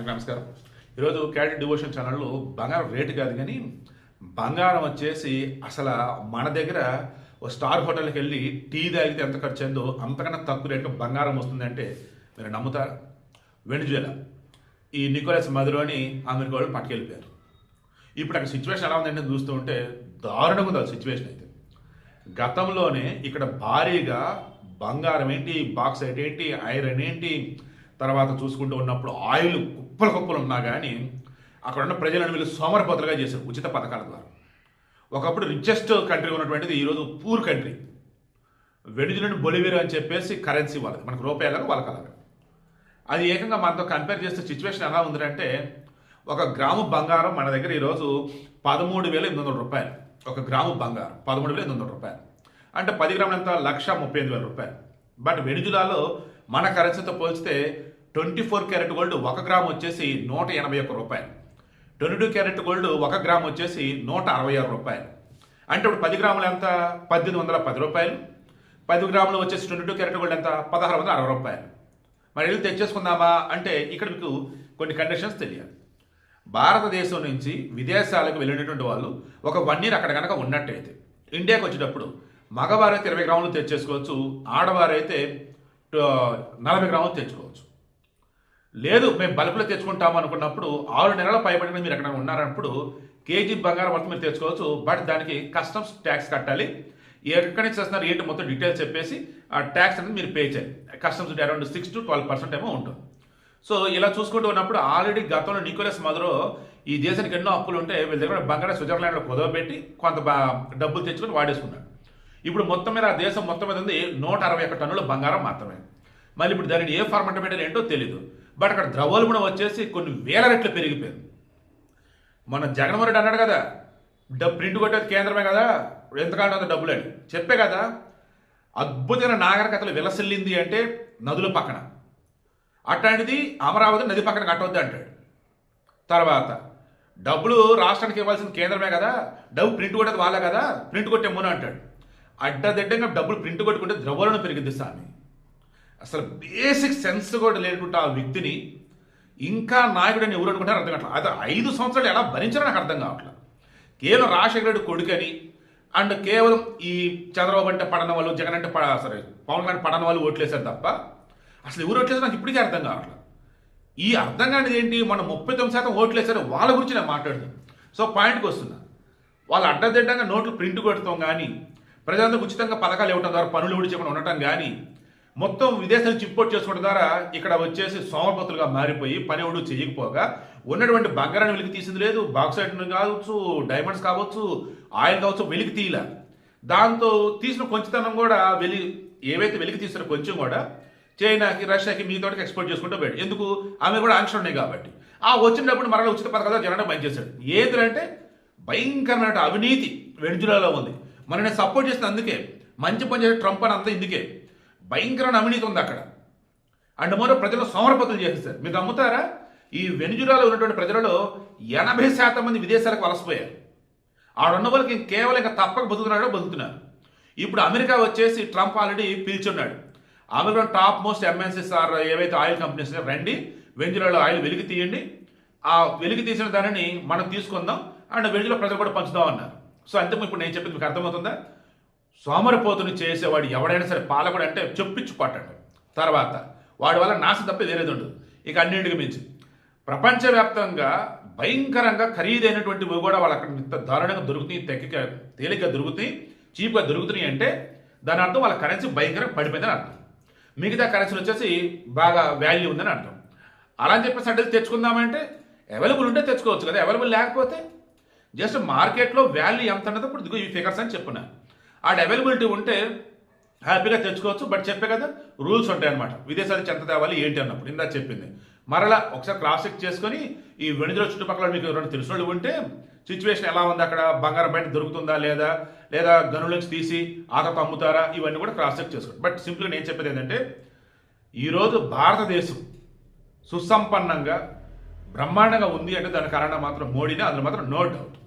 అందరికీ నమస్కారం. ఈరోజు క్యాడెట్ డివోషన్ ఛానల్లో బంగారం రేటు కాదు కానీ బంగారం వచ్చేసి అసలు మన దగ్గర ఓ స్టార్ హోటల్కి వెళ్ళి టీ తాగితే ఎంత ఖర్చు అయిందో అంతకన్నా తక్కువ రేటు బంగారం వస్తుందంటే మీరు నమ్ముతారా? వెనిజులా ఈ నికోలస్ మదురోని అమెరికా వాళ్ళు పట్టుకెళ్ళిపోయారు. ఇప్పుడు అక్కడ సిచ్యువేషన్ ఎలా ఉందంటే చూస్తూ ఉంటే దారుణంగా ఉంది ఆ సిచ్యువేషన్. అయితే గతంలోనే ఇక్కడ భారీగా బంగారం ఏంటి, బాక్సైట్ ఏంటి, ఐరన్ ఏంటి, తర్వాత చూసుకుంటూ ఉన్నప్పుడు ఆయిల్ కుప్పలు ఉన్నా కానీ అక్కడ ఉన్న ప్రజలను వీళ్ళు సోమరపోతలుగా చేశారు ఉచిత పథకాల ద్వారా. ఒకప్పుడు రిచెస్ట్ కంట్రీ ఉన్నటువంటిది ఈరోజు పూర్ కంట్రీ. వెనిజులా బొలివియా అని చెప్పేసి కరెన్సీ వాళ్ళది, మనకు రూపాయలకు వాళ్ళకి అలాగా. అది ఏకంగా మనతో కంపేర్ చేస్తే సిచ్యువేషన్ ఎలా ఉందంటే ఒక గ్రాము బంగారం మన దగ్గర ఈరోజు 13,800 రూపాయలు. ఒక గ్రాము బంగారం 13,800 రూపాయలు అంటే 10 గ్రాములు ఎంత? 1,35,000 రూపాయలు. బట్ వెనిజులాలో మన కరెన్సీతో పోల్చితే 24 క్యారెట్ గోల్డ్ 1 గ్రాము వచ్చేసి 181 రూపాయలు. 22 క్యారెట్ గోల్డ్ 1 గ్రాము వచ్చేసి 166 రూపాయలు. అంటే ఇప్పుడు 10 గ్రాములు ఎంత? 1,810 రూపాయలు. 10 గ్రాములు వచ్చేసి 22 క్యారెట్ గోల్డ్ ఎంత? 1,660 రూపాయలు. మరి వెళ్ళి తెచ్చేసుకుందామా అంటే ఇక్కడ మీకు కొన్ని కండిషన్స్ తెలియాలి. భారతదేశం నుంచి విదేశాలకు వెళ్ళినటువంటి వాళ్ళు ఒక 1 year అక్కడ కనుక ఉన్నట్టయితే ఇండియాకి వచ్చేటప్పుడు మగవారైతే 20 గ్రాములు తెచ్చేసుకోవచ్చు, ఆడవారైతే 40 గ్రాములు తెచ్చుకోవచ్చు. లేదు మేము బల్బులో తెచ్చుకుంటాము అనుకున్నప్పుడు 6 నెలల పైబడిన మీరు ఎక్కడ ఉన్నారన్నప్పుడు కేజీ బంగారం వరకు మీరు తెచ్చుకోవచ్చు. బట్ దానికి కస్టమ్స్ ట్యాక్స్ కట్టాలి. ఎక్కడి నుంచి వస్తున్నారు ఏంటి మొత్తం డీటెయిల్స్ చెప్పేసి ఆ ట్యాక్స్ అనేది మీరు పే చేయాలి. కస్టమ్స్ అరౌండ్ 6 to 12% ఏమో ఉంటుంది. సో ఇలా చూసుకుంటూ ఉన్నప్పుడు ఆల్రెడీ గతంలో నికోలస్ మదురో ఈ దేశానికి ఎన్నో అప్పులు ఉంటే వీళ్ళ దగ్గర బంగారం స్విట్జర్లాండ్లో కుదవబెట్టి కొంత డబ్బులు తెచ్చుకొని వాడేసుకున్నాడు. ఇప్పుడు మొత్తం మీద ఆ దేశం మొత్తం మీద ఉంది 161 టన్నుల బంగారం మాత్రమే. మళ్ళీ ఇప్పుడు దానిని ఏ ఫార్మాట్ పెట్టారు ఏంటో తెలీదు. బట్ అక్కడ ద్రవ్యోల్బణం వచ్చేసి కొన్ని వేల రెట్లు పెరిగిపోయింది. మన జగన్మోహన్ రెడ్డి అన్నాడు కదా, ప్రింట్ కొట్టేది కేంద్రమే కదా, ఎంతకాలం అంత డబ్బులు అని చెప్పే కదా. అద్భుతమైన నాగరికతలు విలసిల్లింది అంటే నదుల పక్కన, అట్లాంటిది అమరావతి నది పక్కన కట్టవద్దు అంటాడు. తర్వాత డబ్బులు రాష్ట్రానికి ఇవ్వాల్సిన కేంద్రమే కదా, డబ్బు ప్రింట్ కొట్టేది వాళ్ళే కదా, ప్రింట్ కొట్టేమోను అంటాడు. అడ్డదిడ్డంగా డబ్బులు ప్రింట్ కొట్టుకుంటే ద్రవ్యోల్బణం పెరిగింది స్వామి. అసలు బేసిక్ సెన్స్ కూడా లేకుంటే ఆ వ్యక్తిని ఇంకా నాయకుడు అని ఎవరు అనుకుంటారు అర్థం కావట్లేదు. అది 5 సంవత్సరాలు ఎలా భరించారో నాకు అర్థం కావట్లేదు. కేవలం రాజశేఖర రెడ్డి కొడుకని అండ్ కేవలం ఈ చంద్రబాబు అంటే పడన వాళ్ళు, జగన్ అంటే పవన్ కళ్యాణ్ పడన వాళ్ళు ఓట్లేశారు తప్ప అసలు ఎవరు ఓట్లేసారు నాకు ఇప్పటికీ అర్థం కావట్లేదు. ఈ అర్థం కానిది ఏంటి, మన 39% ఓట్లేశారు వాళ్ళ గురించి నేను మాట్లాడుతాను. సో పాయింట్కి వస్తున్నా, వాళ్ళు అడ్డదిడ్డంగా నోట్లు ప్రింట్ కొడతాం కానీ ప్రజలందరూ ఉచితంగా పథకాలు ఇవ్వడం ద్వారా పనులు విడిచేయకుండా ఉండటం కానీ మొత్తం విదేశాల నుంచి ఇంపోర్ట్ చేసుకోవడం ద్వారా ఇక్కడ వచ్చేసి సోమరపతులుగా మారిపోయి పని ఎవడు చేయకపోగా ఉన్నటువంటి బంగారాన్ని వెలికి తీసింది లేదు. బాక్సైట్ కావచ్చు, డైమండ్స్ కావచ్చు, ఆయిల్ కావచ్చు, వెలికి తీయలే. దాంతో తీసిన కొంచెతనం కూడా ఏవైతే వెలికి తీసిన కొంచెం కూడా చైనాకి, రష్యాకి, మిగతాకి ఎక్స్పోర్ట్ చేసుకుంటూ పోయాడు. ఎందుకు? ఆమె కూడా ఆంక్షలు ఉన్నాయి కాబట్టి. ఆ వచ్చినప్పుడు మరలా ఉచిత పథకాలు జరగడం పనిచేశాడు. ఏంటంటే భయంకరమైన అవినీతి వెనిజులాలో ఉంది. మన నేను సపోర్ట్ చేసిన అందుకే, మంచి పని చేసే ట్రంప్ అని అంతా ఇందుకే. భయంకరమైన అవినీతి ఉంది అక్కడ. అండ్ మరో ప్రజలు సోమరపతులు చేసేస్తారు. మీరు నమ్ముతారా? ఈ వెనిజులాలో ఉన్నటువంటి ప్రజలలో 80% మంది విదేశాలకు వలసపోయారు. ఆడున్న వాళ్ళకి కేవలం ఇంకా తప్పక బతుకుతున్నారు. ఇప్పుడు అమెరికా వచ్చేసి ట్రంప్ ఆల్రెడీ పిలిచున్నాడు. అమెరికా టాప్ మోస్ట్ ఎంఎన్సీస్ ఏవైతే ఆయిల్ కంపెనీస్ రండి, వెనిజులాలో ఆయిల్ వెలికి తీయండి, ఆ వెలికి తీసిన దానిని మనం తీసుకుందాం అండ్ వెనిజులా ప్రజలు కూడా పంచుదాం అన్నారు. సో అంతే. ఇప్పుడు నేను చెప్పింది మీకు అర్థమవుతుందా? సోమరపోతుని చేసేవాడు ఎవడైనా సరే పాలకుడు అంటే చెప్పించు పట్టాడు. తర్వాత వాడి వల్ల నాశనం తప్ప వేరేది ఉండదు. ఇక అన్నింటికి మించి ప్రపంచవ్యాప్తంగా భయంకరంగా ఖరీదైనటువంటివి కూడా వాళ్ళు అక్కడ ఇంత దారుణంగా దొరుకుతాయి, తేలిగ్గా దొరుకుతాయి, చీప్గా దొరుకుతున్నాయి అంటే దాని అర్థం వాళ్ళ కరెన్సీ భయంకరంగా పడిపోయిందని అర్థం. మిగతా కరెన్సీలు వచ్చేసి బాగా వాల్యూ ఉందని అర్థం. అలా అని చెప్పేసి అంటే తెచ్చుకుందామంటే అవైలబుల్ ఉంటే తెచ్చుకోవచ్చు కదా, అవైలబుల్ లేకపోతే జస్ట్ మార్కెట్లో వాల్యూ ఎంత అన్నది ఇప్పుడు ఇదిగో ఈ ఫిగర్స్ అని చెప్పున్నా. ఆ అవైలబిలిటీ ఉంటే హ్యాపీగా తెచ్చుకోవచ్చు. బట్ చెప్పే కదా రూల్స్ ఉంటాయి అనమాట, విదేశాల నుంచి ఎంత తేవాలి ఏంటి అన్నప్పుడు. ఇందా చెప్పింది మరలా ఒకసారి క్రాస్ చెక్ చేసుకొని ఈ వెనిజులా చుట్టుపక్కల మీకు ఎవరైనా తెలిసిన వాళ్ళు ఉంటే సిచ్యువేషన్ ఎలా ఉంది, అక్కడ బంగారం బయట దొరుకుతుందా లేదా గనుల నుంచి తీసి ఆతకు అమ్ముతారా, ఇవన్నీ కూడా క్రాస్ చెక్ చేసుకోండి. బట్ సింపుల్గా నేను చెప్పేది ఏంటంటే ఈరోజు భారతదేశం సుసంపన్నంగా బ్రహ్మాండంగా ఉంది అంటే దాని కారణం మాత్రం మోడీనే, అందులో మాత్రం నో డౌట్.